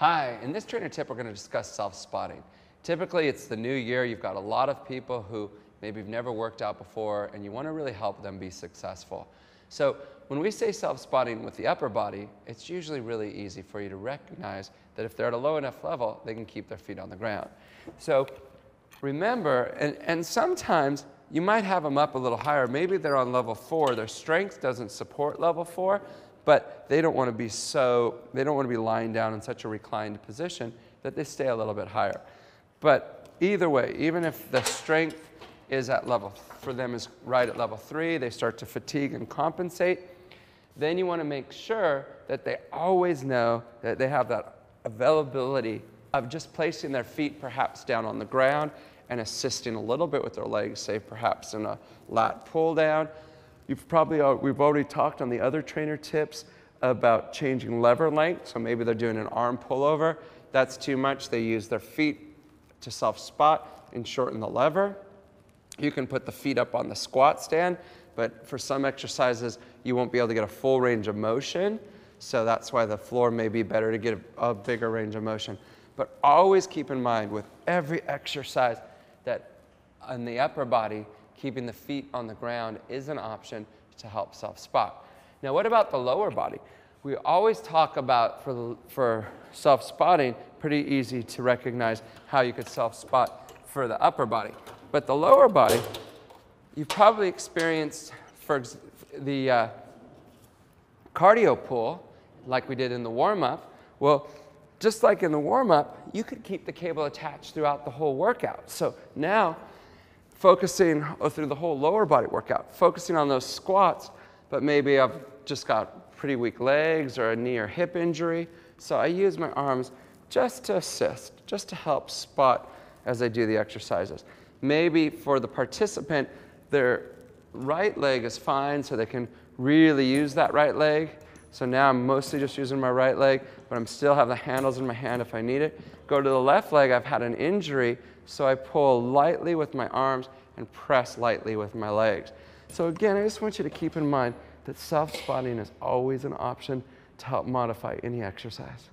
Hi, in this trainer tip we're going to discuss self-spotting. Typically it's the new year, you've got a lot of people who maybe have never worked out before and you want to really help them be successful. So when we say self-spotting with the upper body, it's usually really easy for you to recognize that if they're at a low enough level, they can keep their feet on the ground. So remember, and sometimes you might have them up a little higher. Maybe they're on level 4, their strength doesn't support level 4, but they don't want to be lying down in such a reclined position that they stay a little bit higher. But either way, even if the strength is at level, for them is right at level 3, they start to fatigue and compensate, then you want to make sure that they always know that they have that availability of just placing their feet perhaps down on the ground and assisting a little bit with their legs, say perhaps in a lat pull down. We've already talked on the other trainer tips about changing lever length. So maybe they're doing an arm pullover. That's too much. They use their feet to self-spot and shorten the lever. You can put the feet up on the squat stand, but for some exercises, you won't be able to get a full range of motion. So that's why the floor may be better to get a bigger range of motion. But always keep in mind with every exercise that on the upper body, keeping the feet on the ground is an option to help self-spot. Now, what about the lower body? We always talk about, for self-spotting, pretty easy to recognize how you could self-spot for the upper body. But the lower body, you've probably experienced for the cardio pull, like we did in the warm-up. Well, just like in the warm-up, you could keep the cable attached throughout the whole workout. So now, focusing through the whole lower body workout, focusing on those squats, but maybe I've just got pretty weak legs or a knee or hip injury. So I use my arms just to assist, just to help spot as I do the exercises. Maybe for the participant, their right leg is fine, so they can really use that right leg. So now I'm mostly just using my right leg, but I'm still have the handles in my hand if I need it. Go to the left leg, I've had an injury, so I pull lightly with my arms and press lightly with my legs. So again, I just want you to keep in mind that self-spotting is always an option to help modify any exercise.